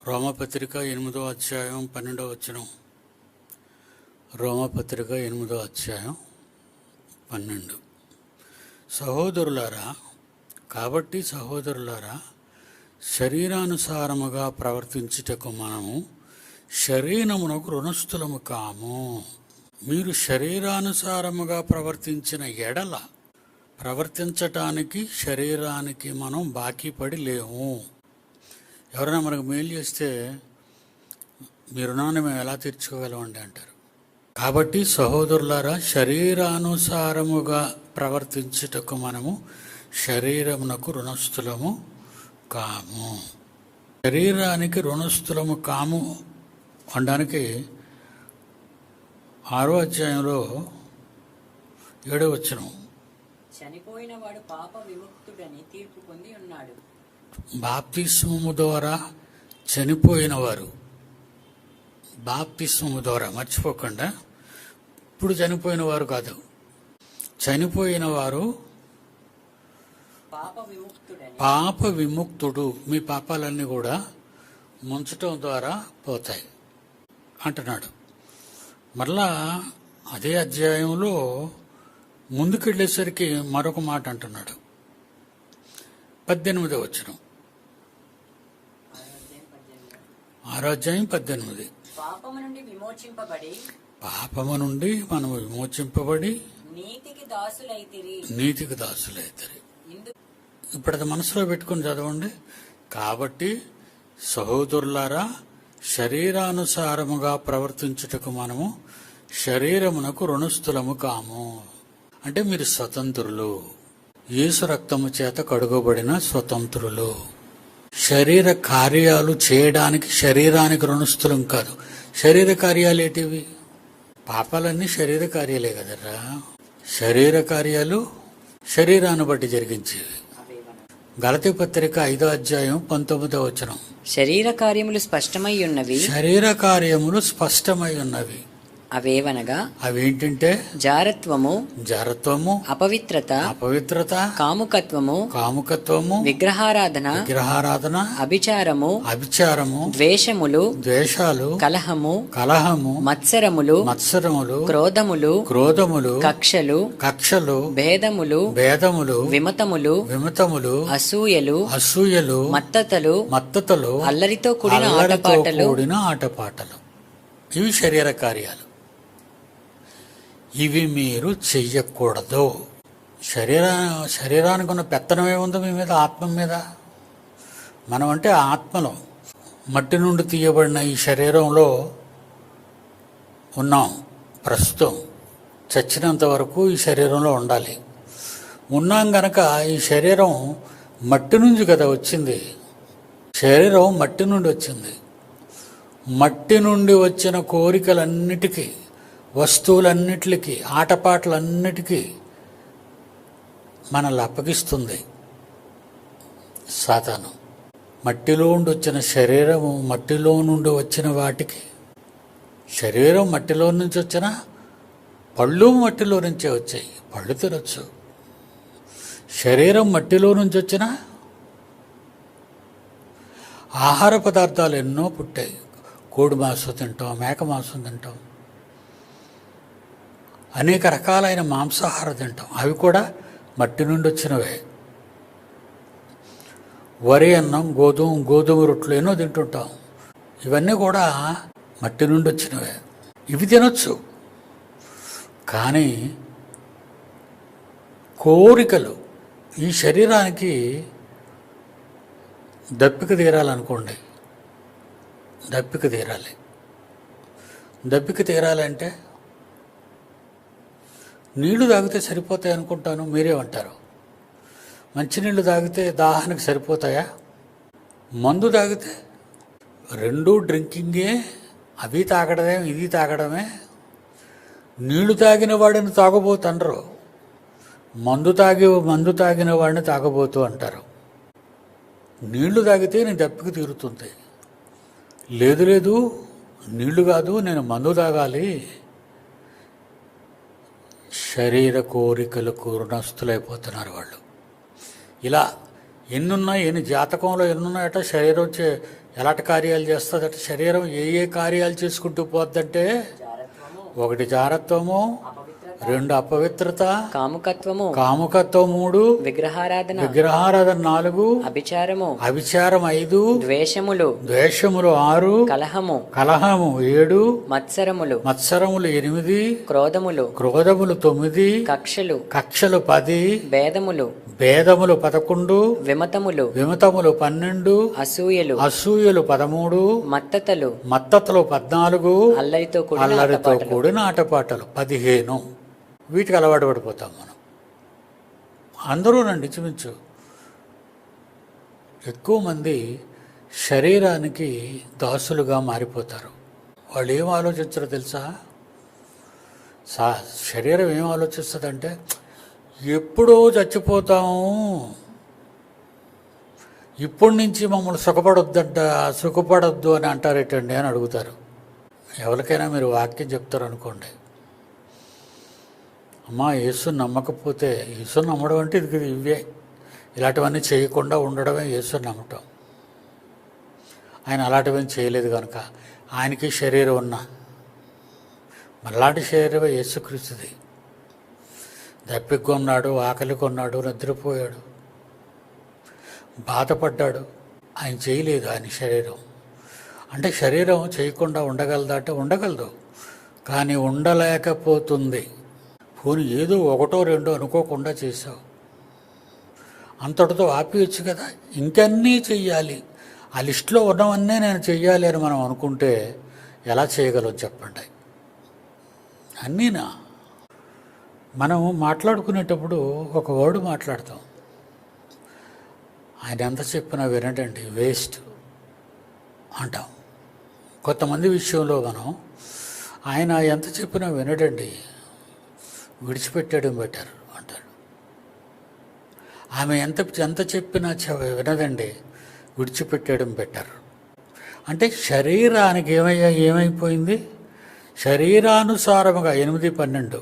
రోమపత్రిక 8వ అధ్యాయం 12వ వచనం. రోమపత్రిక 8వ అధ్యాయం 12. కాబట్టి సహోదరులారా, శరీరానుసారముగా ప్రవర్తించుటకు మనము శరీరమునకు రుణస్థులము కాము. మీరు శరీరానుసారముగా ప్రవర్తించిన ఎడల ప్రవర్తించటానికి శరీరానికి మనం బాకీపడి లేము. ఎవరైనా మనకు మేలు చేస్తే మీ రుణాన్ని మేము ఎలా తీర్చుకోగలమండి అంటారు. కాబట్టి సహోదరులారా, శరీరానుసారముగా ప్రవర్తించుటకు మనము శరీరమునకు రుణస్థులము కాము. శరీరానికి రుణస్థులము కాము అనడానికి 6వ అధ్యాయంలో 7వ వచనం. చనిపోయిన వాడు పాప విముక్తుడని తీర్పు పొంది ఉన్నాడు. బాప్తిస్మము ద్వారా చనిపోయిన వారు, బాప్తిస్మము ద్వారా మర్చిపోకుండా, ఇప్పుడు చనిపోయిన వారు కాదు, చనిపోయిన వారు పాప విముక్తుడు. మీ పాపాలన్నీ కూడా ముంచటం ద్వారా పోతాయి అంటున్నాడు. మరలా అదే అధ్యాయంలో ముందుకెళ్ళేసరికి మరొక మాట అంటున్నాడు. 18వ వచనం, 6వ అధ్యాయం 18. పాపము నుండి మనము విమోచింపబడి నీతికి దాసులైతిరి. ఇప్పుడు అది మనసులో పెట్టుకుని చదవండి. కాబట్టి సహోదరులారా, శరీరానుసారముగా ప్రవర్తించుటకు మనము శరీరమునకు రుణస్థులము కాము. అంటే మీరు స్వతంత్రులు, యేసు రక్తము చేత కడుగబడిన స్వతంత్రులు. శరీర కార్యాలు చేయడానికి శరీరానికి రుణస్థులం కాదు. శరీర కార్యాలు ఏంటివి? పాపాలన్నీ శరీర కార్యాలే కదరా. శరీర కార్యాలు శరీరాన్ని బట్టి జరిగించేవి. గలతీ పత్రిక 5వ అధ్యాయం 19వ వచనం. శరీర కార్యములు స్పష్టమై ఉన్నవి. శరీర కార్యములు స్పష్టమై ఉన్నవి. అవేవనగా, అవేంటంటే జారత్వము, అపవిత్రత, కాముకత్వము, విగ్రహారాధన, అభిచారము, ద్వేషాలు, కలహము, మత్సరములు, క్రోధములు, కక్షలు, భేదములు, విమతములు, అసూయలు, మత్తతలు, అల్లరితో కూడిన ఆటపాటలు. ఇవి శరీర కార్యాలు. ఇవి మీరు చెయ్యకూడదు. శరీరానికి ఉన్న పెత్తనం ఏముందో మీ మీద, ఆత్మ మీద. మనం అంటే ఆత్మలో మట్టి నుండి తీయబడిన ఈ శరీరంలో ఉన్నాం. ప్రస్తుతం చచ్చినంత వరకు ఈ శరీరంలో ఉండాలి. ఉన్నాం గనక ఈ శరీరం మట్టి నుంచి కదా వచ్చింది. శరీరం మట్టి నుండి వచ్చింది. మట్టి నుండి వచ్చిన కోరికలన్నిటికీ, వస్తువులన్నిటికీ, ఆటపాటలన్నిటికీ మనల్ని అప్పగిస్తుంది సాతాను. మట్టిలో నుండి వచ్చిన శరీరము, మట్టిలో నుండి వచ్చిన వాటికి, శరీరం మట్టిలో నుంచి వచ్చిన పళ్ళు మట్టిలో నుంచే వచ్చాయి, పళ్ళు తినొచ్చు. శరీరం మట్టిలో నుంచి వచ్చిన ఆహార పదార్థాలు ఎన్నో పుట్టాయి. కోడి మాంసం తింటాం, మేక మాంసం తింటాం, అనేక రకాలైన మాంసాహారం తింటాం. అవి కూడా మట్టి నుండి వచ్చినవే. వరి అన్నం, గోధుమ రొట్టెలు ఎన్నో తింటుంటాం. ఇవన్నీ కూడా మట్టి నుండి వచ్చినవే. ఇవి తినొచ్చు. కానీ కోరికలు, ఈ శరీరానికి దప్పిక తీరాలనుకోండి, దప్పిక తీరాలంటే నీళ్లు తాగితే సరిపోతాయి అనుకుంటాను, మీరేమంటారు? మంచినీళ్ళు తాగితే దాహానికి సరిపోతాయా? మందు తాగితే? రెండూ డ్రింకింగే, అవి తాగడమే ఇది తాగడమే. నీళ్లు తాగిన వాడిని తాగబోతుండరు, మందు తాగిన వాడిని తాగబోతూ అంటారు. నీళ్లు తాగితే నేను దప్పిక తీరుతుంది. లేదు, నీళ్లు కాదు, నేను మందు తాగాలి. శరీర కోరికలకు రుణస్థులైపోతున్నారు వాళ్ళు. ఇలా ఎన్ని జాతకంలో ఎన్నున్నాయట, శరీరం ఎలాంటి కార్యాలు చేస్తుందట శరీరం? ఏ కార్యాలు చేసుకుంటూ పోద్దంటే, జారత్వము, 1 జారత్వము, అపవిత్రత, 2 అపవిత్రత, కాముకత్వము, కాముకత్వం 3, విగ్రహారాధన, విగ్రహారాధన 4, అభిచారము, అవిచారం 5, ద్వేషములు, ద్వేషములు 6, కలహము, కలహము 7, మత్సరములు, మత్సరములు 8, క్రోధములు, క్రోధములు 9, కక్షలు, కక్షలు 10, భేదములు, భేదములు 11, విమతములు, విమతములు 12, అసూయలు, అసూయలు 13, మత్తతలు, మత్తతలు 14, అల్లరితో కూడిన అల్లరితో ఆటపాటలు. కూడిన ఆటపాటలు 15. వీటికి అలవాటు పడిపోతాం మనం. అందరూ నండి ఇంచుమించు ఎక్కువ మంది శరీరానికి దాసులుగా మారిపోతారు. వాళ్ళు ఏం ఆలోచించరో తెలుసా? శరీరం ఏం ఆలోచిస్తుందంటే, ఎప్పుడో చచ్చిపోతాము, ఇప్పటి నుంచి మమ్మల్ని సుఖపడొద్దు అని అంటారేటండి అని అడుగుతారు. ఎవరికైనా మీరు వాక్యం చెప్తారు అనుకోండి, అమ్మా యేసుని నమ్మకపోతే, యేసుని నమ్మడం అంటే ఇవే, ఇలాంటివన్నీ చేయకుండా ఉండడమే యేసుని నమ్మటం. ఆయన అలాంటివన్నీ చేయలేదు కనుక ఆయనకి శరీరం ఉన్నా, మళ్ళాంటి శరీరమే యేసుక్రీస్తుది. దప్పికొన్నాడు, ఆకలి కొన్నాడు, నిద్రపోయాడు, బాధపడ్డాడు. ఆయన చేయలేదు ఆయన శరీరం. అంటే శరీరం చేయకుండా ఉండగలదా అంటే ఉండగలదు, కానీ ఉండలేకపోతుంది. పోనీ ఏదో 1, 2 అనుకోకుండా చేసావు, అంతటితో ఆపేయచ్చు కదా. ఇంకన్నీ చెయ్యాలి, ఆ లిస్టులో ఉన్నవన్నీ నేను చెయ్యాలి అని మనం అనుకుంటే ఎలా చేయగలం చెప్పండి? అన్నీనా? మనం మాట్లాడుకునేటప్పుడు ఒక వర్డ్ మాట్లాడతాం, ఆయన ఎంత చెప్పినా వినడండి, వేస్ట్ అంటాం. కొంతమంది విషయంలో మనం ఆయన ఎంత చెప్పినా వినడండి, విడిచిపెట్టడం బెటర్ అంటారు. ఆమె ఎంత చెప్పినా వినదండి, విడిచిపెట్టడం బెటర్. అంటే శరీరానికి ఏమైపోయింది? శరీరానుసారముగా 8:12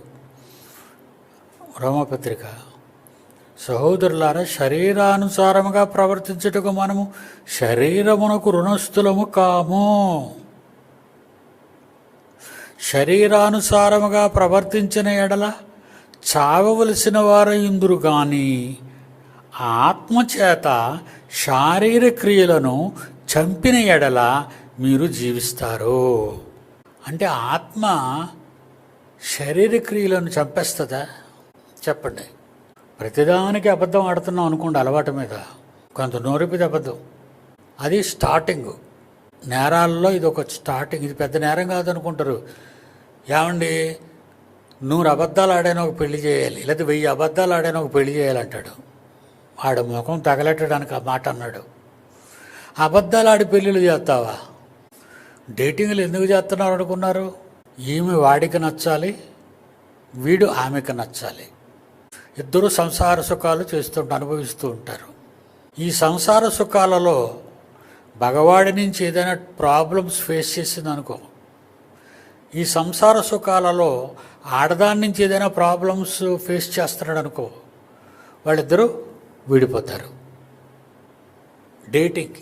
రోమపత్రిక, సహోదరులారా శరీరానుసారముగా ప్రవర్తించుటకు మనము శరీరమునకు రుణస్థులము కాము. శరీరానుసారముగా ప్రవర్తించిన ఎడల చావవలసిన వారయుందురు గాని ఆత్మచేత శారీర క్రియలను చంపిన ఎడల మీరు జీవిస్తారు. అంటే ఆత్మ శరీర క్రియలను చంపేస్తుందా? చెప్పండి. ప్రతిదానికి అబద్ధం ఆడుతున్నాం అనుకోండి, అలవాటు మీద కొంత నోరిపిది అబద్ధం. అది స్టార్టింగ్ నేరాల్లో, ఇది ఒక స్టార్టింగ్. ఇది పెద్ద నేరం కాదనుకుంటారు. ఏమండి 100 అబద్ధాలు ఆడాను ఒక పెళ్లి చేయాలి, లేదా 1000 అబద్ధాలు ఆడాను ఒక పెళ్లి చేయాలంటాడు. ఆడ ముఖం తగలెట్టడానికి ఆ మాట అన్నాడు. అబద్ధాలు ఆడి పెళ్ళిళ్ళు చేస్తావా? డేటింగ్లు ఎందుకు చేస్తున్నారు అనుకున్నారు? ఈమె వాడికి నచ్చాలి, వీడు ఆమెకు నచ్చాలి. ఇద్దరు సంసార సుఖాలు అనుభవిస్తూ ఉంటారు. ఈ సంసార సుఖాలలో మగవాడి నుంచి ఏదైనా ప్రాబ్లమ్స్ ఫేస్ చేసింది అనుకో, ఈ సంసార సుఖాలలో ఆడదాని నుంచి ఏదైనా ప్రాబ్లమ్స్ ఫేస్ చేస్తున్నాడు అనుకో, వాళ్ళిద్దరూ విడిపోతారు. డేటింగ్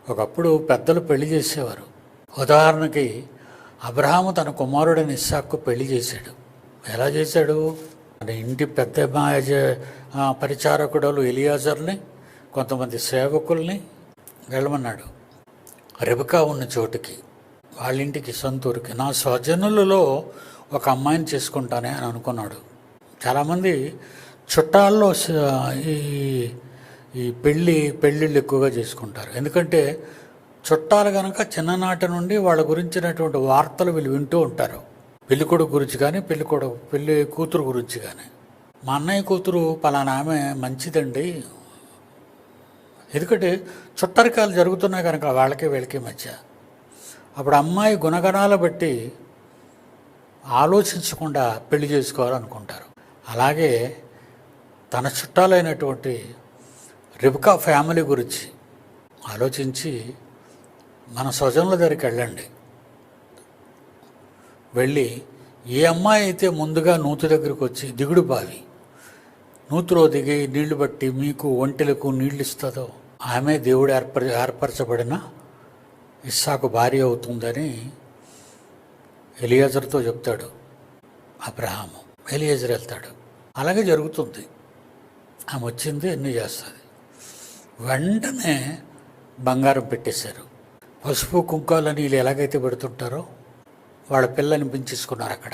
ఒకప్పుడు పెద్దలు పెళ్లి చేసేవారు. ఉదాహరణకి అబ్రహాము తన కుమారుడైన ఇస్సాకు పెళ్లి చేశాడు. ఎలా చేశాడు? తన ఇంటి పెద్ద పరిచారకుడు ఎలియాజర్ని, కొంతమంది సేవకుల్ని వెళ్ళమన్నాడు రెబెకా ఉన్న చోటుకి, వాళ్ళ ఇంటికి, సొంతూరుకి. నా స్వజనులలో ఒక అమ్మాయిని చేసుకుంటానే అని అనుకున్నాడు. చాలామంది చుట్టాల్లో ఈ పెళ్ళిళ్ళు ఎక్కువగా చేసుకుంటారు. ఎందుకంటే చుట్టాలు కనుక చిన్ననాటి నుండి వాళ్ళ గురించినటువంటి వార్తలు వీళ్ళు వింటూ ఉంటారు. పెళ్ళికొడుకు గురించి కానీ, పెళ్ళి కూతురు గురించి కానీ. మా అన్నయ్య కూతురు పలానా ఆమె మంచిదండి. ఎందుకంటే చుట్టరికాలు జరుగుతున్నాయి కనుక వాళ్ళకి వీళ్ళకి మధ్య. అప్పుడు అమ్మాయి గుణగణాలు బట్టి ఆలోచించకుండా పెళ్లి చేసుకోవాలనుకుంటారు. అలాగే తన చుట్టాలైనటువంటి రెబెకా ఫ్యామిలీ గురించి ఆలోచించి మన స్వజనుల దగ్గరికి వెళ్ళండి. వెళ్ళి ఏ అమ్మాయి అయితే ముందుగా నూతి దగ్గరికి వచ్చి దిగుడు బావి, నూతిలో దిగి నీళ్లు బట్టి మీకు ఒంటెలకు నీళ్ళు ఇస్తుందో ఆమె దేవుడు ఏర్పరచబడిన ఇస్సాకు భార్య అవుతుందని ఎలియాజర్తో చెప్తాడు అబ్రహాము. ఎలియాజర్ వెళ్తాడు. అలాగే జరుగుతుంది. ఆమె వచ్చింది, ఎన్ని చేస్తుంది. వెంటనే బంగారం పెట్టేశారు. పసుపు కుంకాలని వీళ్ళు ఎలాగైతే పెడుతుంటారో వాళ్ళ పిల్లని పెంచేసుకున్నారు. అక్కడ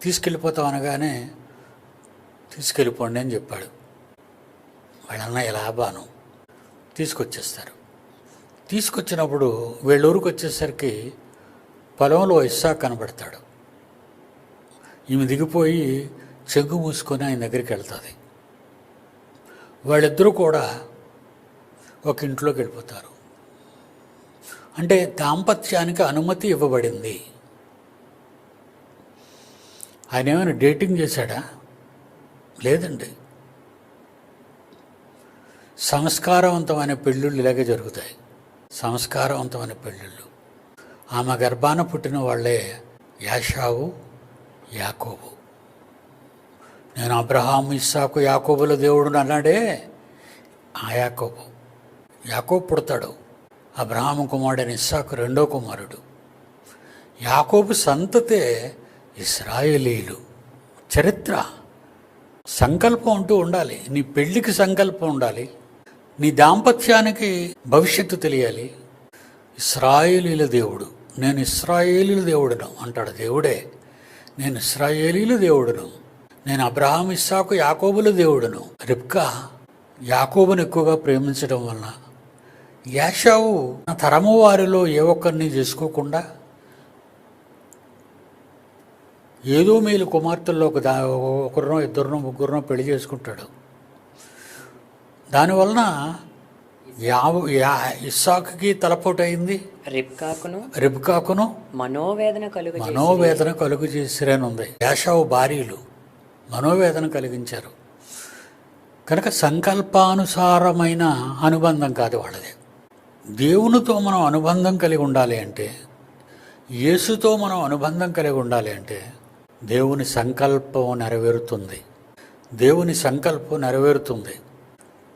తీసుకెళ్ళిపోతాం అనగానే తీసుకెళ్ళిపోండి అని చెప్పాడు. వాళ్ళన్న ఎలా బాను తీసుకొచ్చేస్తారు. తీసుకొచ్చినప్పుడు వీళ్ళ ఊరికి వచ్చేసరికి పొలంలో ఇస్సాకు కనబడతాడు. ఈమె దిగిపోయి చెంగు మూసుకొని ఆయన దగ్గరికి వెళ్తుంది. వాళ్ళిద్దరూ కూడా ఒక ఇంట్లోకి వెళ్ళిపోతారు. అంటే దాంపత్యానికి అనుమతి ఇవ్వబడింది. ఆయన ఏమైనా డేటింగ్ చేశాడా? లేదండి. సంస్కారవంతమైన పెళ్ళిళ్ళు ఇలాగే జరుగుతాయి. సంస్కారవంతమైన పెళ్ళిళ్ళు. ఆమె గర్భాన పుట్టిన వాళ్ళే యాషావు, యాకోబు. నేను అబ్రహాము, ఇస్సాకు, యాకోబుల దేవుడు అన్నాడే ఆ యాకోబు. యాకోబు పుడతాడు. అబ్రహాము కుమారుడైన ఇస్సాకు రెండో కుమారుడు. యాకోబు సంతతే ఇశ్రాయేలీలు. చరిత్ర, సంకల్పం అంటూ ఉండాలి. నీ పెళ్ళికి సంకల్పం ఉండాలి. నీ దాంపత్యానికి భవిష్యత్తు తెలియాలి. ఇశ్రాయేలీల దేవుడు, నేను ఇశ్రాయేలీల దేవుడును అంటాడు. దేవుడే, నేను ఇశ్రాయేలీల దేవుడును, నేను అబ్రహాం, ఇస్సాకు, యాకోబుల దేవుడును. రిబ్కా యాకోబును ఎక్కువగా ప్రేమించడం వలన యాషావు తరము వారిలో ఏ ఒక్కరిని చేసుకోకుండా ఏదో మేలు కుమార్తెల్లో ఒకరినో ఇద్దరినో ముగ్గురినో పెళ్లి చేసుకుంటాడు. దానివలన ఇస్సాకుకి తలపోటు అయింది, రిబ్కాకును మనోవేదన కలుగు చేసిరని ఉంది. యాషావు భార్యలు మనోవేదన కలిగించారు. కనుక సంకల్పానుసారమైన అనుబంధం కాదు వాళ్ళది. దేవునితో మనం అనుబంధం కలిగి ఉండాలి అంటే, యేసుతో మనం అనుబంధం కలిగి ఉండాలి అంటే దేవుని సంకల్పం నెరవేరుతుంది. దేవుని సంకల్పం నెరవేరుతుంది.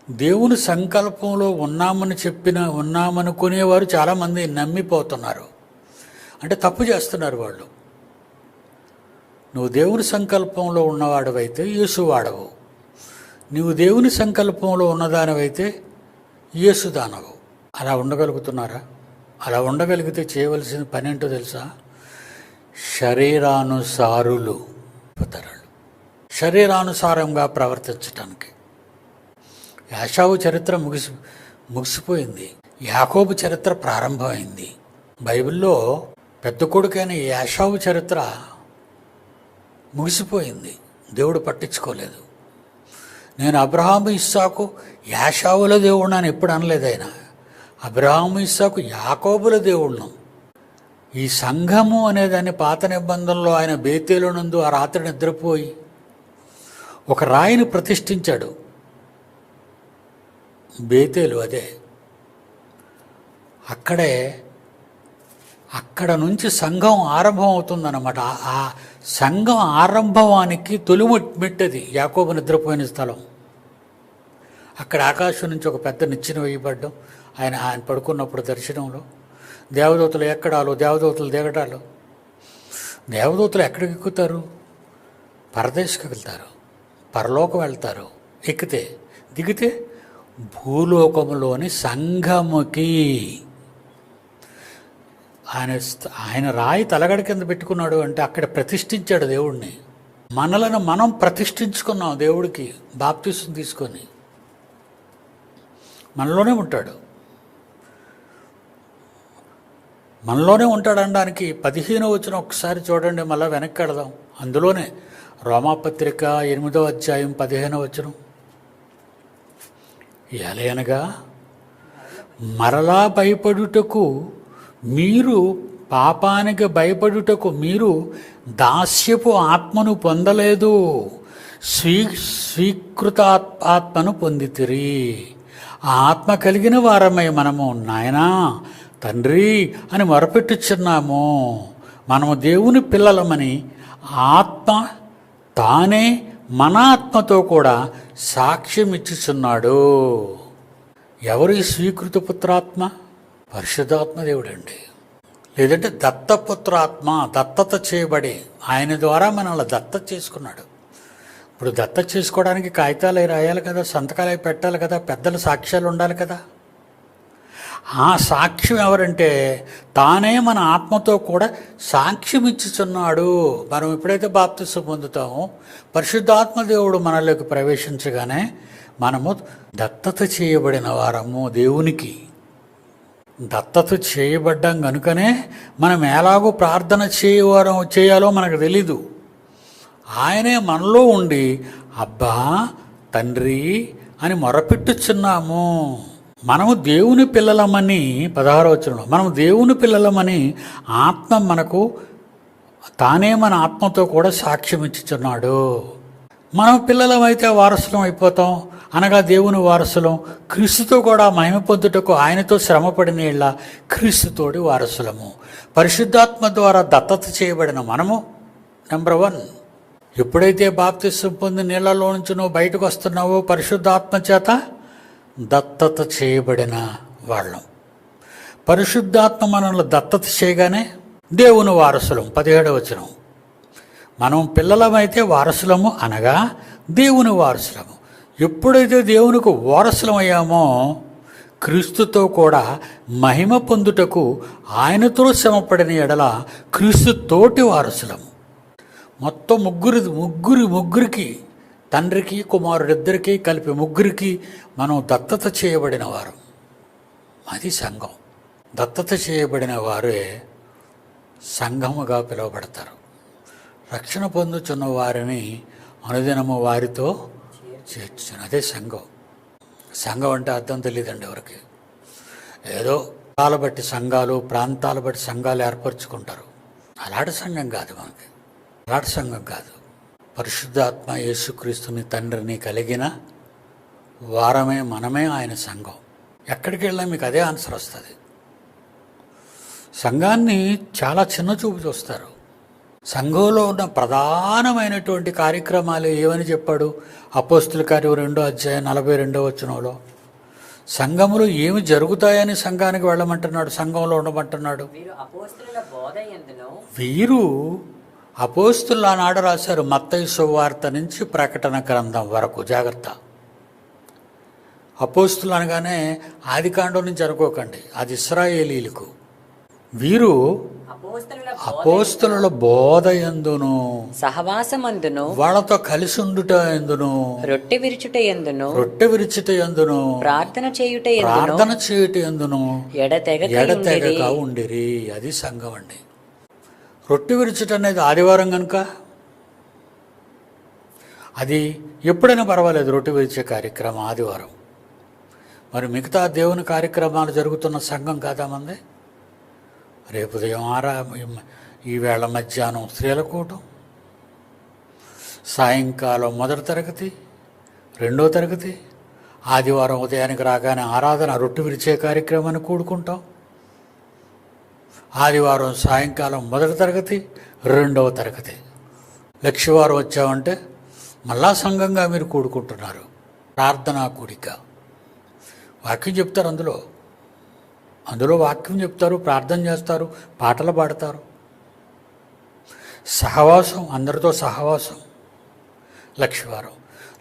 దేవుని సంకల్పంలో ఉన్నామనుకునేవారు చాలామంది నమ్మిపోతున్నారు. అంటే తప్పు చేస్తున్నారు వాళ్ళు. నువ్వు దేవుని సంకల్పంలో ఉన్నవాడవైతే యేసు వాడవు. నువ్వు దేవుని సంకల్పంలో ఉన్నదానివైతే యేసు దానవు. అలా ఉండగలుగుతున్నారా? అలా ఉండగలిగితే చేయవలసిన పని ఏంటో తెలుసా? శరీరానుసారులు, శరీరానుసారంగా ప్రవర్తించటానికి. యాషావు చరిత్ర ముగిసిపోయింది. యాకోబు చరిత్ర ప్రారంభమైంది. బైబిల్లో పెద్ద కొడుకైన యాషావు చరిత్ర ముగిసిపోయింది. దేవుడు పట్టించుకోలేదు. నేను అబ్రహాము, ఇస్సాకు, యాషావుల దేవుడు అని ఎప్పుడు అనలేదు ఆయన. అబ్రహాము, ఇస్సాకు, యాకోబుల దేవుడును. ఈ సంఘము అనేదాన్ని పాత నిబంధనలో ఆయన బేతేలు నందు ఆ రాత్రి నిద్రపోయి ఒక రాయిని ప్రతిష్ఠించాడు. బేతేలు అదే. అక్కడ నుంచి సంఘం ఆరంభం అవుతుందన్నమాట. ఆ సంఘం ఆరంభానికి తొలిమెట్టది యాకోబు నిద్రపోయిన స్థలం. అక్కడ ఆకాశం నుంచి ఒక పెద్ద నిచ్చెన వేయబడ్డం, ఆయన పడుకున్నప్పుడు దర్శనంలో దేవదూతలు ఎక్కడాలు, దేవదూతలు దిగడాలు. దేవదూతలు ఎక్కడికి ఎక్కుతారు? పరదేశకు వెళ్తారు, పరలోకం వెళ్తారు. ఎక్కితే దిగితే భూలోకములోని సంఘముకి. ఆయన రాయి తలగడ కింద పెట్టుకున్నాడు అంటే అక్కడ ప్రతిష్ఠించాడు దేవుడిని. మనలను మనం ప్రతిష్ఠించుకున్నాం దేవుడికి బాప్తిసం తీసుకొని. మనలోనే ఉంటాడు, మనలోనే ఉంటాడు అనడానికి 15వ వచనం ఒకసారి చూడండి, మళ్ళీ వెనక్కి వెళదాం. అందులోనే రోమాపత్రిక 8వ అధ్యాయం 15వ వచనం. ఎలయనగా మరలా భయపడుటకు మీరు, పాపానికి భయపడుటకు మీరు దాస్యపు ఆత్మను పొందలేదు, స్వీకృత ఆత్మను పొందితిరి. ఆ ఆత్మ కలిగిన వారమై మనము నాయనా, తండ్రి అని మొరపెట్టుచున్నాము. మనము దేవుని పిల్లలమని ఆత్మ తానే మన ఆత్మతో కూడా సాక్ష్యం ఇచ్చుచున్నాడు. ఎవరు ఈ స్వీకృత పుత్రాత్మ? పరిశుద్ధాత్మ దేవుడండి. లేదంటే దత్తపుత్రాత్మ, దత్తత చేయబడి ఆయన ద్వారా మనల్ని దత్తత చేసుకున్నాడు. ఇప్పుడు దత్తత చేసుకోవడానికి కాగితాలు అవి రాయాలి కదా, సంతకాలు అవి పెట్టాలి కదా, పెద్దల సాక్ష్యాలు ఉండాలి కదా. ఆ సాక్ష్యం ఎవరంటే తానే మన ఆత్మతో కూడా సాక్ష్యం ఇచ్చుచున్నాడు. మనం ఎప్పుడైతే బాప్తిసం పొందుతామో పరిశుద్ధాత్మ దేవుడు మనలోకి ప్రవేశించగానే మనము దత్తత చేయబడిన వారము. దేవునికి దత్తత చేయబడ్డాం కనుకనే మనం ఎలాగో ప్రార్థన చేయాలో మనకు తెలీదు. ఆయనే మనలో ఉండి అబ్బా తండ్రి అని మొరపెట్టుచున్నాము. మనము దేవుని పిల్లలమని 16వ వచనంలో మనము దేవుని పిల్లలమని ఆత్మ మనకు తానే మన ఆత్మతో కూడా సాక్ష్యం ఇచ్చుచున్నాడు. మనం పిల్లలమైతే వారసులం అయిపోతాం, అనగా దేవుని వారసులం. క్రీస్తుతో కూడా మహిమ పొందుటకు ఆయనతో శ్రమపడిన ఇళ్ళ క్రీస్తుతోటి వారసులము. పరిశుద్ధాత్మ ద్వారా దత్తత చేయబడిన మనము నెంబర్ 1. ఎప్పుడైతే బాప్తిసం పొంది నీళ్లలో నుంచి నువ్వు బయటకు వస్తున్నావో పరిశుద్ధాత్మ చేత దత్తత చేయబడిన వాళ్ళం. పరిశుద్ధాత్మ మనల్ని దత్తత చేయగానే దేవుని వారసులం. 17వ వచనం మనం పిల్లలమైతే వారసులము, అనగా దేవుని వారసులము. ఎప్పుడైతే దేవునికి వారసులం అయ్యామో క్రీస్తుతో కూడా మహిమ పొందుటకు ఆయనతో శ్రమపడిన ఎడల క్రీస్తుతోటి వారసులము. మొత్తం ముగ్గురికి తండ్రికి కుమారుడిద్దరికీ కలిపి ముగ్గురికి మనం దత్తత చేయబడిన వారు. అది సంఘం. దత్తత చేయబడిన వారే సంఘముగా పిలువబడతారు. రక్షణ పొందుతున్న వారిని అనుదినము వారితో చేర్చును. అదే సంఘం. సంఘం అంటే అర్థం తెలియదండి ఎవరికి. ఏదో ప్రాంతాల బట్టి సంఘాలు, ప్రాంతాల బట్టి సంఘాలు ఏర్పరచుకుంటారు. అలాంటి సంఘం కాదు మనకి. అలాంటి సంఘం కాదు. పరిశుద్ధాత్మ యేసుక్రీస్తుని తండ్రిని కలిగిన వారమే మనమే ఆయన సంఘం. ఎక్కడికి వెళ్ళినా మీకు అదే ఆన్సర్ వస్తుంది. సంఘాన్ని చాలా చిన్న చూపు చూస్తారు. సంఘంలో ఉన్న ప్రధానమైనటువంటి కార్యక్రమాలు ఏమని చెప్పాడు అపోస్తుల కార్యం 2వ అధ్యాయం 42వ వచనంలో. సంఘములు ఏమి జరుగుతాయని సంఘానికి వెళ్ళమంటున్నాడు, సంఘంలో ఉండమంటున్నాడు. వీరు అపోస్తులు ఆనాడు రాశారు, మత్తయి సువార్త నుంచి ప్రకటన గ్రంథం వరకు. జాగ్రత్త. అపోస్తులు అనగానే ఆదికాండం నుంచి అనుకోకండి, అది ఇశ్రాయేలీలకు. వీరు అపోస్తుల బోధ యందును, సహవాసమందును, వాళ్ళతో కలిసి ఉండుట ఎందును, రొట్టె విరుచుట ఎందును, ప్రార్థన చేయుట ఎందును ఎడతెగక ఉండిరి. అది సంఘం అండి. రొట్టె విరుచుట అనేది ఆదివారం కనుక అది ఎప్పుడైనా పర్వాలేదు. రొట్టె విరిచే కార్యక్రమం ఆదివారం. మరి మిగతా దేవుని కార్యక్రమాలు జరుగుతున్న సంఘం కాదా మంది? రేపు ఉదయం ఈవేళ మధ్యాహ్నం స్త్రీల కూటం, సాయంకాలం 1వ తరగతి, 2వ తరగతి, ఆదివారం ఉదయానికి రాగానే ఆరాధన, రొట్టె విరిచే కార్యక్రమాన్ని కూడుకుంటాం. ఆదివారం సాయంకాలం 1వ తరగతి, 2వ తరగతి. లక్షవారం వచ్చామంటే మళ్ళా సంఘంగా మీరు కూడుకుంటున్నారు. ప్రార్థనా కూడిక, వాక్యం చెప్తారు. అందులో వాక్యం చెప్తారు, ప్రార్థన చేస్తారు, పాటలు పాడతారు. సహవాసం, అందరితో సహవాసం.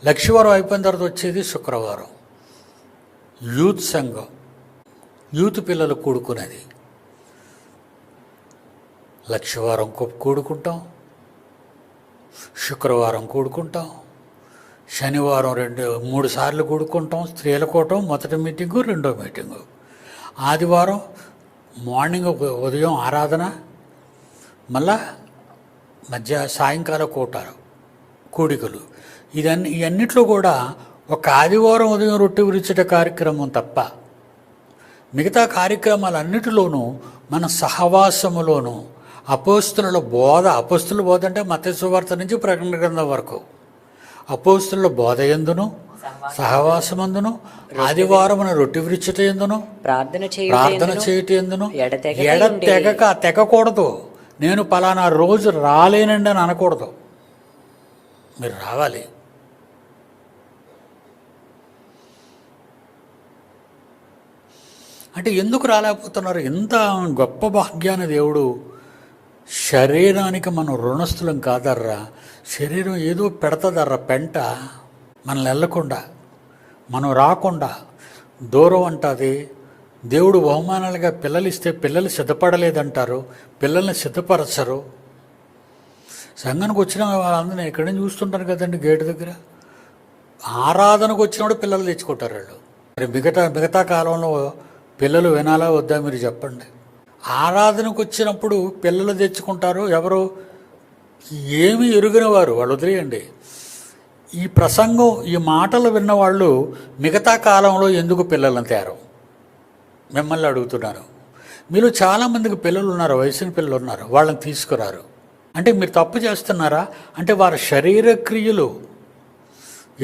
లక్షవారం అయిపోయిన తర్వాత వచ్చేది శుక్రవారం, యూత్ సంఘం, యూత్ పిల్లలు కూడుకునేది. లక్షవారం కూడుకుంటాం, శుక్రవారం కూడుకుంటాం, శనివారం 3 సార్లు కూడుకుంటాం. స్త్రీల కూటం మొదటి మీటింగు, 2వ మీటింగు. ఆదివారం మార్నింగ్ ఉదయం ఆరాధన, మళ్ళా సాయంకాల కూడికలు. ఇవన్నిట్లో కూడా ఒక ఆదివారం ఉదయం రొట్టె విరిచట కార్యక్రమం తప్ప మిగతా కార్యక్రమాలన్నిటిలోనూ మన సహవాసములోనూ అపోస్తుల బోధ అంటే మత్తయి సువార్త నుంచి ప్రకటన గ్రంథం వరకు అపోస్తుల బోధ యందును, సహవాసమందును, ఆదివారమున రొట్టె విరుచుట యందును, ప్రార్థన చేయుట యందును ఎడతెగక తెగకూడదు. నేను పలానా రోజు రాలేనండి అని అనకూడదు. మీరు రావాలి. అంటే ఎందుకు రాలేకపోతున్నారు? ఎంత గొప్ప భాగ్యాన్ని దేవుడు, శరీరానికి మనం రుణస్థులం కాదర్రా. శరీరం ఏదో పెడతదర్రా పెంట, మనల్ని వెళ్ళకుండా, మనం రాకుండా దూరం అంటుంది. దేవుడు బహుమానాలుగా పిల్లలు ఇస్తే పిల్లలు సిద్ధపడలేదంటారు, పిల్లల్ని సిద్ధపరచరు. సంఘానికి వచ్చిన వాళ్ళందరూ నేను ఎక్కడైనా చూస్తుంటాను కదండి, గేటు దగ్గర ఆరాధనకు వచ్చినప్పుడు పిల్లలు తెచ్చుకుంటారు వాళ్ళు. మరి మిగతా కాలంలో పిల్లలు వినాలా వద్దా మీరు చెప్పండి. ఆరాధనకు వచ్చినప్పుడు పిల్లలు తెచ్చుకుంటారు. ఎవరు? ఏమి ఎరుగిన వారు, వాళ్ళు వదిలేయండి. ఈ ప్రసంగం, ఈ మాటలు విన్నవాళ్ళు మిగతా కాలంలో ఎందుకు పిల్లలను తేరు? మిమ్మల్ని అడుగుతున్నారు. మీరు చాలామందికి పిల్లలు ఉన్నారు, వయసుని పిల్లలు ఉన్నారు, వాళ్ళని తీసుకురారు. అంటే మీరు తప్పు చేస్తున్నారా? అంటే వారి శరీర క్రియలు,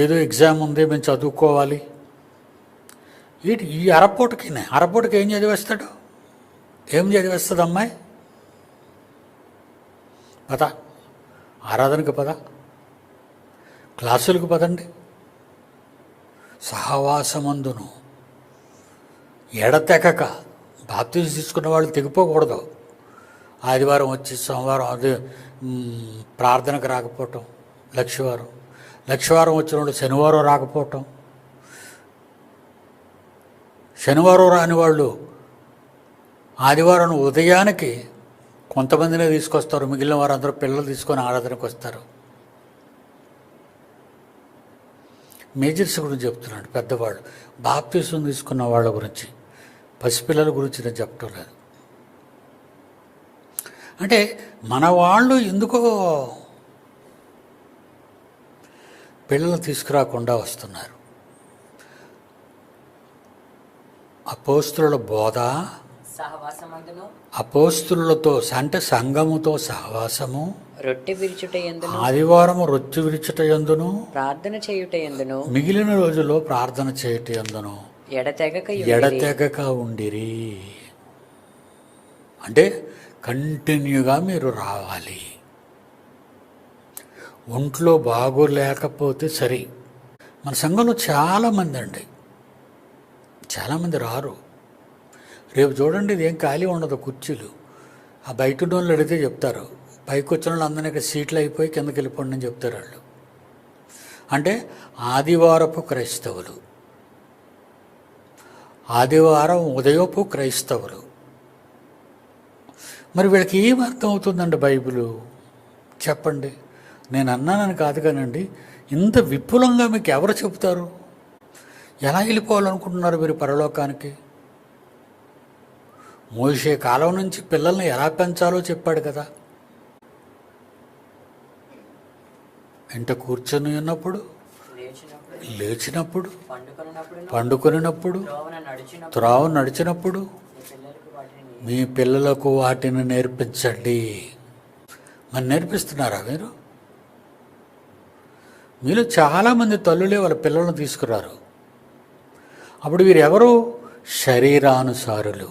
ఏదో ఎగ్జామ్ ఉంది మేము చదువుకోవాలి, ఈ అరపూటకి ఏం చదివేస్తాడు? ఏం చదివేస్తుంది అమ్మాయి? పద, ఆరాధనకు పద, క్లాసులకు పదండి. సహవాసమందును ఎడతెగక, బాప్తిజం తీసుకున్న వాళ్ళు తెగిపోకూడదు. ఆదివారం వచ్చి సోమవారం అదే ప్రార్థనకు రాకపోవటం, లక్షవారం వచ్చిన వాళ్ళు శనివారం రాకపోవటం, శనివారం రాని వాళ్ళు ఆదివారం ఉదయానికి కొంతమందినే తీసుకొస్తారు, మిగిలిన వారందరూ పిల్లలు తీసుకొని ఆరాధనకు వస్తారు. మేజర్స్ గురించి చెప్తున్నాడు, పెద్దవాళ్ళు. బాప్తిజం తీసుకున్న వాళ్ళ గురించి, పసిపిల్లల గురించి నేను చెప్పటం లేదు. అంటే మన వాళ్ళు ఎందుకో పిల్లలు తీసుకురాకుండా వస్తున్నారు. అపోస్తుల బోధ, సహవాసమందును, అపోస్తులతో అంటే సంఘముతో సహవాసము, రొట్టె విరుచుట యందును, ఆదివారము రొట్టె విరుచుట యందును, ప్రార్థన చేయుట యందును, మిగిలిన రోజుల్లో ప్రార్థన చేయుట యందును ఎడతెగక ఉండిరి. అంటే కంటిన్యూగా మీరు రావాలి. ఒంట్లో బాగోలేకపోతే సరే. మన సంఘంలో చాలామంది రారు. రేపు చూడండి, ఇదేం ఖాళీ ఉండదు కుర్చీలు. ఆ బయట వాళ్ళు అడిగితే చెప్తారు, పైకి వచ్చిన వాళ్ళు అందరినీ ఇక్కడ సీట్లు అయిపోయి కిందకి వెళ్ళిపోండి అని చెప్తారు వాళ్ళు. అంటే ఆదివారపు క్రైస్తవులు, ఆదివారం ఉదయపు క్రైస్తవులు. మరి వీళ్ళకి ఏం అర్థం అవుతుందండి బైబిలు? చెప్పండి. నేను అన్నానని కాదు కానండి, ఇంత విపులంగా మీకు ఎవరు చెబుతారు? ఎలా వెళ్ళిపోవాలనుకుంటున్నారు మీరు పరలోకానికి? మోషే కాలం నుంచి పిల్లల్ని ఎలా పెంచాలో చెప్పాడు కదా. ఇంట కూర్చొని ఉన్నప్పుడు, లేచినప్పుడు, పండుకొనినప్పుడు, త్రోవ నడిచినప్పుడు మీ పిల్లలకు వాటిని నేర్పించండి. మరి నేర్పిస్తున్నారా మీరు? మీలో చాలామంది తల్లులే వాళ్ళ పిల్లలను తీసుకురారు. అప్పుడు వీరెవరు? శరీరానుసారులు.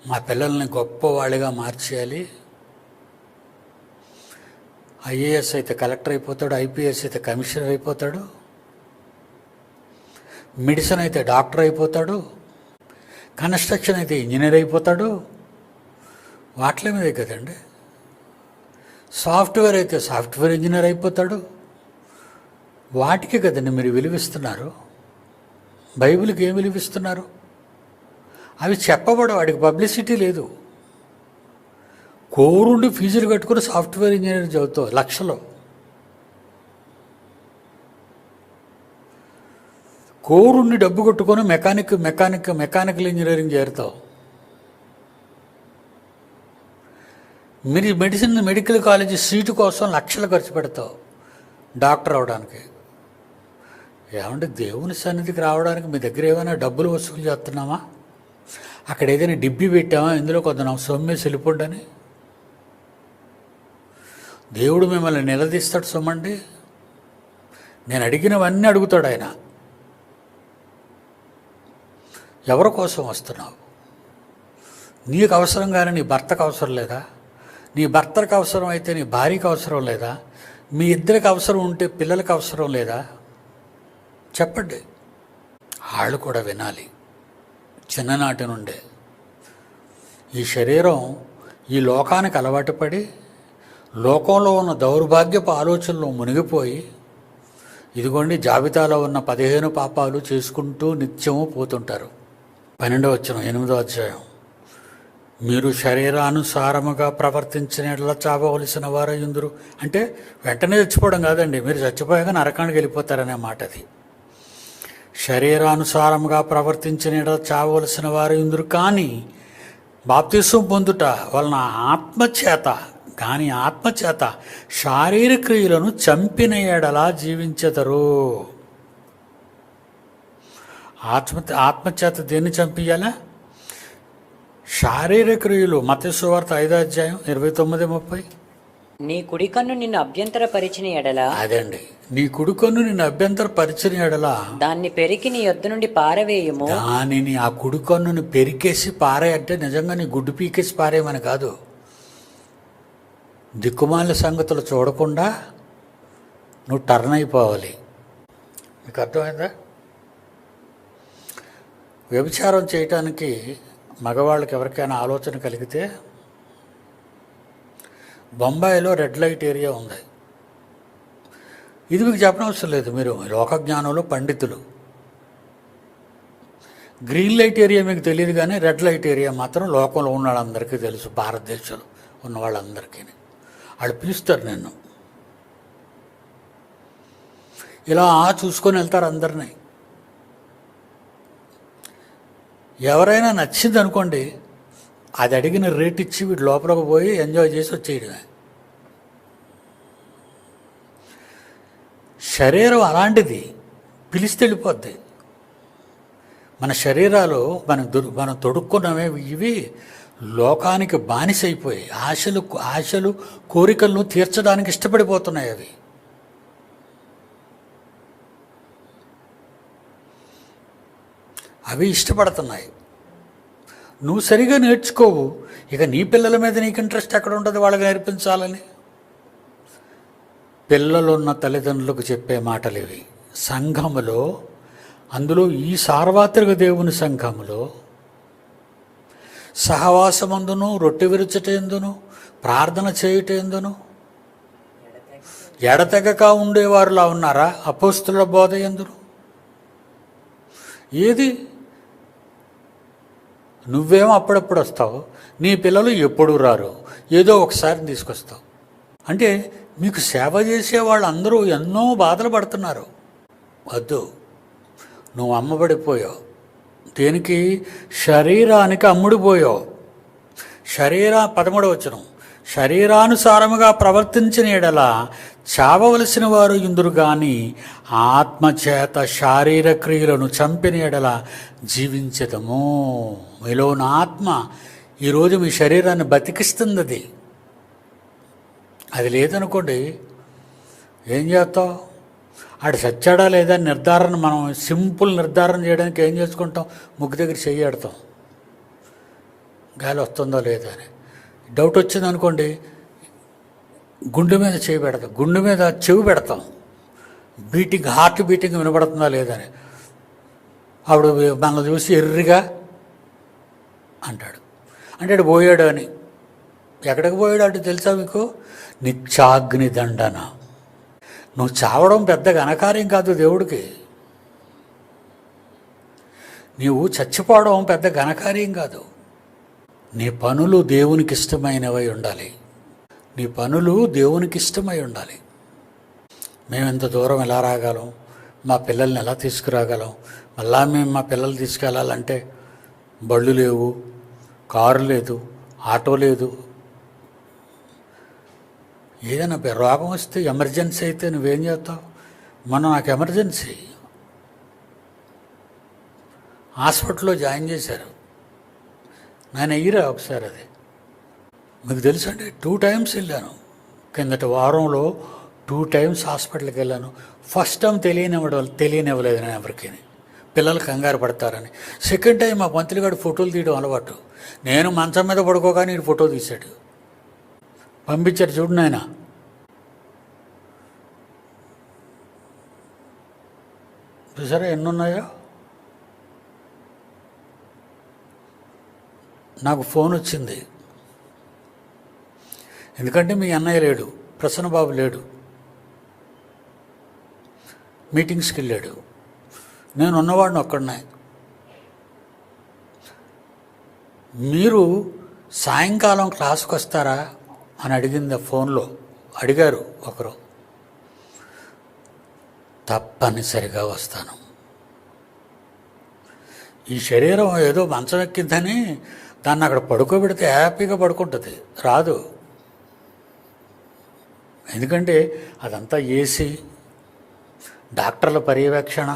మా పిల్లల్ని గొప్పవాళ్ళుగా మార్చేయాలి. ఐఏఎస్ అయితే కలెక్టర్ అయిపోతాడు, ఐపీఎస్ అయితే కమిషనర్ అయిపోతాడు, మెడిసిన్ అయితే డాక్టర్ అయిపోతాడు, కన్స్ట్రక్షన్ అయితే ఇంజనీర్ అయిపోతాడు. వాటిల మీదే కదండి. సాఫ్ట్వేర్ అయితే సాఫ్ట్వేర్ ఇంజనీర్ అయిపోతాడు. వాటికి కదండి మీరు విలువిస్తున్నారు. బైబిల్కి ఏం విలువిస్తున్నారు? అవి చెప్పబడవు, వాడికి పబ్లిసిటీ లేదు. కోరుండి ఫీజులు కట్టుకుని సాఫ్ట్వేర్ ఇంజనీర్ చదువుతావు లక్షలు. కోరుండి డబ్బు కట్టుకొని మెకానికల్ ఇంజనీరింగ్ చేరుతావు. మీరు మెడికల్ కాలేజీ సీటు కోసం లక్షలు ఖర్చు పెడతావు డాక్టర్ అవడానికి. ఏమంటే దేవుని సన్నిధికి రావడానికి మీ దగ్గర ఏమైనా డబ్బులు వసూలు చేస్తున్నామా? అక్కడ ఏదైనా డిబ్బి పెట్టామా, ఇందులో కొంత సొమ్మేసి వెళ్ళిపోండి అని? దేవుడు మిమ్మల్ని నిలదీస్తాడు సొమ్మండి. నేను అడిగినవన్నీ అడుగుతాడు ఆయన. ఎవరి కోసం వస్తున్నావు? నీకు అవసరం కానీ నీ భర్తకు అవసరం లేదా? నీ భర్తకు అవసరం అయితే నీ భార్యకు అవసరం లేదా? మీ ఇద్దరికి అవసరం ఉంటే పిల్లలకు అవసరం లేదా? చెప్పండి. వాళ్ళు కూడా వినాలి, చిన్ననాటి నుండే. ఈ శరీరం ఈ లోకానికి అలవాటు పడి లోకంలో ఉన్న దౌర్భాగ్యపు ఆలోచనలు మునిగిపోయి ఇదిగోండి జాబితాలో ఉన్న 15 పాపాలు చేసుకుంటూ నిత్యము పోతుంటారు. 12వ వచనం 8వ అధ్యాయం, మీరు శరీరానుసారముగా ప్రవర్తించిన యెడల చావవలసిన వారయుందురు. అంటే వెంటనే చచ్చిపోవడం కాదండి, మీరు చచ్చిపోయాక నరకానికి వెళ్ళిపోతారనే మాట అది. శరీరానుసారముగా ప్రవర్తించిన యెడల చావవలసిన వారయుందురు, కానీ బాప్తిసం పొందుట వలన ఆత్మచేత శారీరక క్రియలను చంపిన యెడల జీవించెదరు. ఆత్మచేత దేన్ని చంపియాలా? శారీరక క్రియలు. మత్తయి సువార్త 5వ అధ్యాయం 29-30. నీ కుడి కన్ను నిన్ను అభ్యంతరపరిచిన ఎడల, అదండి, నీ కుడికన్ను నిన్ను అభ్యంతరపరిచిన యెడల దాన్ని పెరికి నీ యొద్ద నుండి పారవేయము. దానిని, ఆ కుడికన్నుని పెరికేసి పారేయంటే నిజంగా నీ గుడ్డు పీకేసి పారేయమని కాదు. దిక్కుమాల సంగతులు చూడకుండా నువ్వు టర్న్ అయిపోవాలి. మీకు అర్థమైందా? వ్యభిచారం చేయటానికి మగవాళ్ళకి ఎవరికైనా ఆలోచన కలిగితే బొంబాయిలో రెడ్ లైట్ ఏరియా ఉంది. ఇది మీకు చెప్పనవసరం లేదు, మీరు లోకజ్ఞానంలో పండితులు. గ్రీన్ లైట్ ఏరియా మీకు తెలియదు, కానీ రెడ్ లైట్ ఏరియా మాత్రం లోకంలో ఉన్న వాళ్ళందరికీ తెలుసు, భారతదేశంలో ఉన్న వాళ్ళందరికీ. వాళ్ళు పిలుస్తారు నిన్ను, ఇలా చూసుకొని వెళ్తారు అందరినీ. ఎవరైనా నచ్చింది అనుకోండి, అది అడిగిన రేట్ ఇచ్చి వీడు లోపలికి పోయి ఎంజాయ్ చేసి వచ్చేయడమే. శరీరం అలాంటిది, పిలిస్తే వెళ్ళిపోద్ది. మన శరీరాలు మనం తొడుక్కున్నవే ఇవి లోకానికి బానిసైపోయి ఆశలు కోరికలను తీర్చడానికి ఇష్టపడిపోతున్నాయి. అవి ఇష్టపడుతున్నాయి. నువ్వు సరిగా నేర్చుకోవు, ఇక నీ పిల్లల మీద నీకు ఇంట్రెస్ట్ ఎక్కడ ఉంటుంది వాళ్ళకి నేర్పించాలని? పిల్లలున్న తల్లిదండ్రులకు చెప్పే మాటలు ఇవి. సంఘములో, అందులో ఈ సార్వత్రిక దేవుని సంఘములో సహవాసమందును, రొట్టె విరుచుటయందును, ప్రార్థన చేయుటయందును ఎడతెగక ఉండేవారులా ఉన్నారా? అపోస్తుల బోధ యందును ఏది? నువ్వేమో అప్పుడప్పుడు వస్తావు, నీ పిల్లలు ఎప్పుడు రారు, ఏదో ఒకసారి తీసుకొస్తావు. అంటే మీకు సేవ చేసే వాళ్ళందరూ ఎన్నో బాధలు పడుతున్నారు. వద్దు, నువ్వు అమ్మబడిపోయావు. దేనికి? శరీరానికి అమ్ముడిపోయావు. 13వ వచనం, శరీరానుసారముగా ప్రవర్తించిన యెడల చావవలసిన వారు ఇందురు, గాని ఆత్మచేత శారీరక క్రియలను చంపిన యెడల జీవించదము. మీలో ఉన్న ఆత్మ ఈరోజు మీ శరీరాన్ని బతికిస్తుంది. అది లేదనుకోండి, ఏం చేస్తావు? ఆడు చచ్చాడా లేదా నిర్ధారణ, మనం సింపుల్ నిర్ధారణ చేయడానికి ఏం చేసుకుంటాం? ముగ్గు దగ్గర చెయ్యి ఆడతాం, గాలి వస్తుందో లేదా అని. డౌట్ వచ్చింది అనుకోండి, గుండె మీద చేయి పెడతాం, గుండె మీద చెవి పెడతాం, హార్ట్ బీటింగ్ వినపడుతుందా లేదని. అప్పుడు మనల్ని చూసి ఎర్రిగా అంటాడు, అంటే పోయాడు అని. ఎక్కడికి పోయాడు అంటే తెలుసా మీకు? నిత్యాగ్ని దండన. నువ్వు చావడం పెద్ద ఘనకార్యం కాదు దేవుడికి. నీవు చచ్చిపోవడం పెద్ద ఘనకార్యం కాదు. నీ పనులు దేవునికి ఇష్టమైనవై ఉండాలి. నీ పనులు దేవునికి ఇష్టమై ఉండాలి. మేము ఎంత దూరం ఎలా రాగలం? మా పిల్లల్ని ఎలా తీసుకురాగలం? మళ్ళా మేము మా పిల్లలు తీసుకెళ్ళాలంటే బళ్ళు లేవు, కారు లేదు, ఆటో లేదు. ఏదైనా రోగం వస్తే, ఎమర్జెన్సీ అయితే నువ్వేం చేస్తావు? నాకు ఎమర్జెన్సీ, హాస్పిటల్లో జాయిన్ చేశారు, నేను అయ్యిరా ఒకసారి. అది మీకు తెలుసండి, 2 times వెళ్ళాను. కిందటి వారంలో 2 times హాస్పిటల్కి వెళ్ళాను. ఫస్ట్ టైం తెలియనివ్వలేదు నేను ఎవరికి, పిల్లలు కంగారు పడతారని. సెకండ్ టైం మా పంతులుగాడు ఫోటోలు తీయడం అలవాటు. నేను మంచం మీద పడుకోగానే ఈ ఫోటో తీశాడు, పంపించాడు. చూడు నాయన, చూసారా ఎన్నున్నాయో? నాకు ఫోన్ వచ్చింది. ఎందుకంటే మీ అన్నయ్య లేడు, ప్రసన్నబాబు లేడు, మీటింగ్స్కి వెళ్ళాడు, నేను ఉన్నవాడిని ఒక్కడనే. మీరు సాయంకాలం క్లాస్కి వస్తారా అని అడిగింది ఫోన్లో. అడిగారు ఒకరు. తప్పనిసరిగా వస్తాను. ఈ శరీరం ఏదో మంచం ఎక్కిందని దాన్ని అక్కడ పడుకోబెడితే హ్యాపీగా పడుకుంటుంది, రాదు. ఎందుకంటే అదంతా ఏసీ, డాక్టర్ల పర్యవేక్షణ.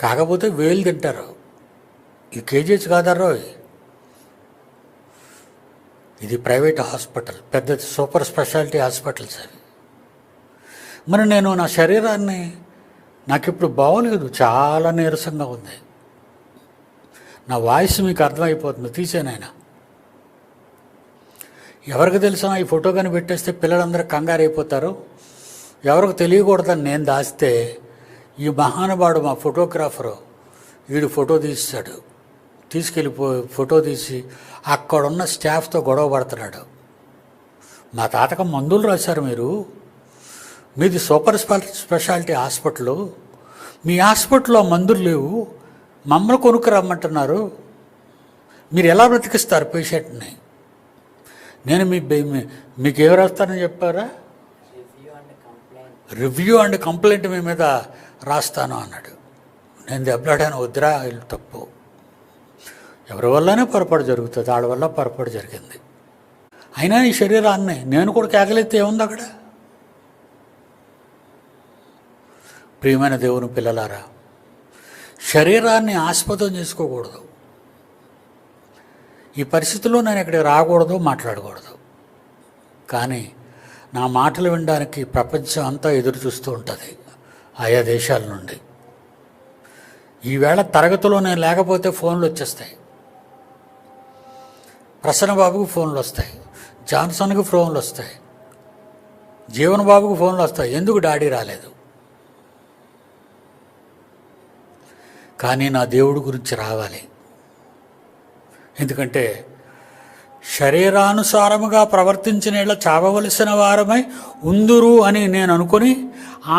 కాకపోతే వేలు తింటారు. ఇది కేజీహెచ్ కాదారో, ఇది ప్రైవేట్ హాస్పిటల్, పెద్ద సూపర్ స్పెషాలిటీ హాస్పిటల్స్ అవి. మరి నేను నా శరీరాన్ని, నాకు ఇప్పుడు బాగోలేదు, చాలా నీరసంగా ఉంది. నా వాయిస్ మీకు అర్థమైపోతుంది, తీసేనైనా. ఎవరికి తెలిసినా ఈ ఫోటో కానీ పెట్టేస్తే పిల్లలందరూ కంగారు అయిపోతారు. ఎవరికి తెలియకూడదని నేను దాస్తే ఈ మహానుభావుడు మా ఫోటోగ్రాఫరు వీడు ఫోటో తీస్తాడు, ఫోటో తీసి అక్కడున్న స్టాఫ్తో గొడవ పడుతున్నాడు. మా తాతకు మందులు రాశారు మీరు, మీది సూపర్ స్పెషాలిటీ హాస్పిటల్, మీ హాస్పిటల్లో మందులు లేవు, మమ్మల్ని కొనుక్కురమ్మంటున్నారు, మీరు ఎలా బ్రతికిస్తారు పేషెంట్ని? నేను మీకు ఏమి రాస్తానని చెప్పారా? రివ్యూ అండ్ కంప్లైంట్ మీ మీద రాస్తాను అన్నాడు. నేను దెబ్బలాడాను, వద్దురా, వీళ్ళు తప్పు. ఎవరి వల్లనే పొరపాటు జరుగుతుంది, వాళ్ళ వల్ల పొరపాటు జరిగింది. అయినా ఈ శరీరాన్ని నేను కూడా కేకలెత్తే ఏముంది అక్కడ? ప్రియమైన దేవుని పిల్లలారా, శరీరాన్ని ఆస్పదం చేసుకోకూడదు. ఈ పరిస్థితుల్లో నేను ఇక్కడికి రాకూడదు, మాట్లాడకూడదు. కానీ నా మాటలు వినడానికి ప్రపంచం అంతా ఎదురు చూస్తూ ఉంటుంది, ఆయా దేశాల నుండి. ఈవేళ తరగతిలో నేను లేకపోతే ఫోన్లు వచ్చేస్తాయి. ప్రసన్నబాబుకు ఫోన్లు వస్తాయి, జాన్సన్కి ఫోన్లు వస్తాయి, జీవన్ బాబుకు ఫోన్లు వస్తాయి, ఎందుకు డాడీ రాలేదు? కానీ నా దేవుడి గురించి రావాలి. ఎందుకంటే శరీరానుసారముగా ప్రవర్తించిన ఇలా చావవలసిన వారమై ఉందురు అని నేను అనుకుని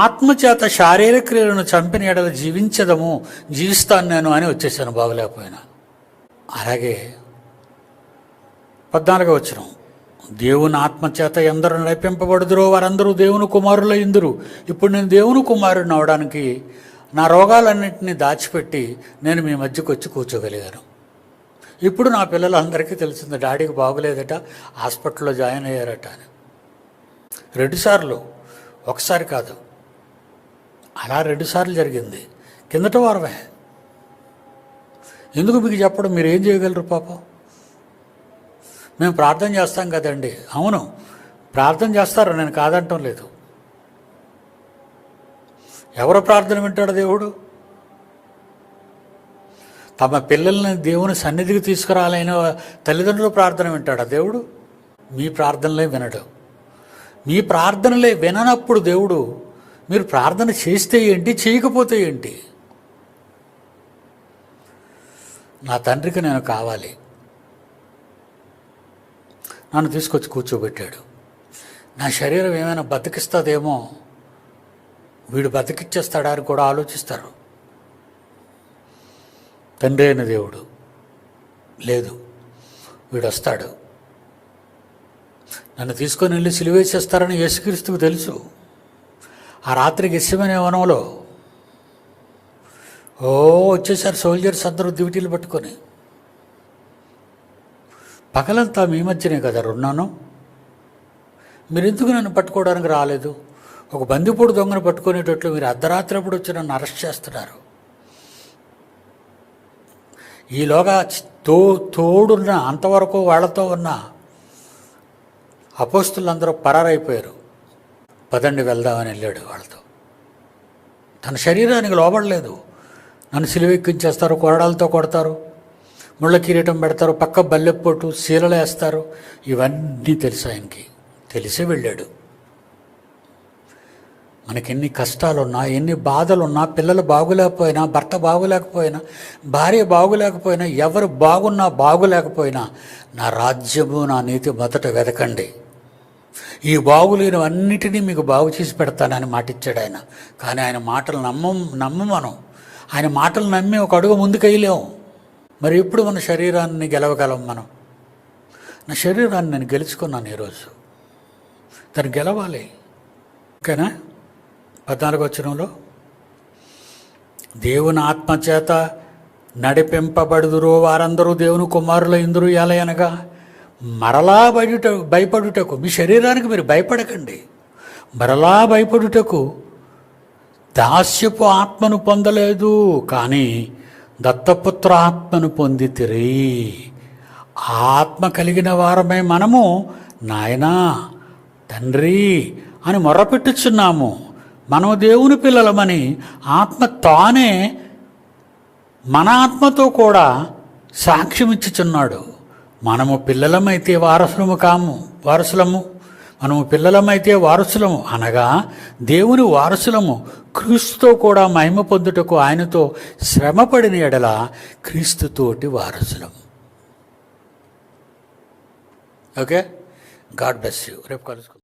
ఆత్మచేత శారీరక క్రియలను చంపిన ఎడల జీవిస్తాను నేను అని వచ్చేసాను, బాగలేకపోయినా. అలాగే 14వ వచనం, దేవుని ఆత్మచేత ఎందరు నడిపింపబడుదురో వారందరూ దేవుని కుమారులైందురు. ఇప్పుడు నేను దేవుని కుమారుడిని అవడానికి నా రోగాలన్నింటినీ దాచిపెట్టి నేను మీ మధ్యకు వచ్చి కూర్చోగలిగాను. ఇప్పుడు నా పిల్లలందరికీ తెలిసింది, డాడీకి బాగులేదట, హాస్పిటల్లో జాయిన్ అయ్యారట అని. 2 సార్లు, ఒకసారి కాదు, అలా 2 సార్లు జరిగింది. కిందట వారమే. ఎందుకు మీకు చెప్పడం? మీరు ఏం చేయగలరు పాపం? మేము ప్రార్థన చేస్తాం కదండి. అవును, ప్రార్థన చేస్తారు, నేను కాదంటం లేదు. ఎవరు ప్రార్థన వింటాడు దేవుడు? తమ పిల్లల్ని దేవుని సన్నిధికి తీసుకురాలైన తల్లిదండ్రుల ప్రార్థన వింటాడా దేవుడు? మీ ప్రార్థనలే వినడు. మీ ప్రార్థనలే విననప్పుడు దేవుడు, మీరు ప్రార్థన చేస్తే ఏంటి, చేయకపోతే ఏంటి? నా తండ్రికి నేను కావాలి. నన్ను తీసుకొచ్చి కూర్చోబెట్టాడు. నా శరీరం ఏమైనా బతికిస్తుందేమో, వీడు బతికిచ్చేస్తాడా అని కూడా ఆలోచిస్తారు. తండ్రి అయిన దేవుడు లేదు, వీడు వస్తాడు, నన్ను తీసుకొని వెళ్ళి సిలువేసేస్తారని యేసుక్రీస్తుకు తెలుసు. ఆ రాత్రి గెత్సెమనే వనంలో వచ్చేసారు సోల్జర్స్ అందరూ డ్యూటీలు పట్టుకొని. పగలంతా మీ మధ్యనే కదా ఉన్నాను, మీరెందుకు నన్ను పట్టుకోవడానికి రాలేదు? ఒక బందిపోడు దొంగను పట్టుకునేటట్లు మీరు అర్ధరాత్రి అప్పుడు వచ్చి నన్ను అరెస్ట్ చేస్తున్నారు. ఈలోగా తోడున్న అంతవరకు వాళ్ళతో ఉన్న అపోస్తులందరూ పరారైపోయారు. పదండి వెళ్దామని వెళ్ళాడు వాళ్ళతో. తన శరీరానికి లోబడలేదు. నన్ను సిలువెక్కించేస్తారు, కొరడాలతో కొడతారు, ముళ్ళ కిరీటం పెడతారు, పక్క బల్లెపోటు శీలలు వేస్తారు. ఇవన్నీ తెలుసు ఆయనకి, తెలిసే వెళ్ళాడు. మనకి ఎన్ని కష్టాలున్నా, ఎన్ని బాధలున్నా, పిల్లలు బాగులేకపోయినా, భర్త బాగులేకపోయినా, భార్య బాగులేకపోయినా, ఎవరు బాగున్నా బాగులేకపోయినా, నా రాజ్యము నా నీతి మొదట వెతకండి, ఈ బాగులేనివన్నిటినీ మీకు బాగు చేసి పెడతానని మాటిచ్చాడు ఆయన. కానీ ఆయన మాటలు నమ్మమను. ఆయన మాటలు నమ్మి ఒక అడుగు ముందుకెళ్ళలేము. మరి ఎప్పుడు మన శరీరాన్ని గెలవగలం మనం? నా శరీరాన్ని నేను గెలుచుకున్నాను ఈరోజు, దాన్ని గెలవాలి. ఓకేనా? 14వ వచనంలో, దేవుని ఆత్మచేత నడిపింపబడుదురో వారందరూ దేవుని కుమారుల ఇందురు ఎలయనగా మరలా భయపడుటకు, మీ శరీరానికి మీరు భయపడకండి, మరలా భయపడుటకు దాస్యపు ఆత్మను పొందలేదు, కానీ దత్తపుత్ర ఆత్మను పొందితిరి. ఆత్మ కలిగిన వారమే మనము నాయనా, తండ్రి అని మొర్రపెట్టుచున్నాము. మనము దేవుని పిల్లలమని ఆత్మ తానే మన ఆత్మతో కూడా సాక్ష్యం ఇచ్చుచున్నాడు. మనము పిల్లలమైతే వారసులము. మనము పిల్లలమైతే వారసులము అనగా దేవుని వారసులము. క్రీస్తుతో కూడా మహిమ పొందుటకు ఆయనతో శ్రమపడిన ఎడల క్రీస్తుతోటి వారసులము. Okay, God bless you. రేపు కలుసుకుందాం.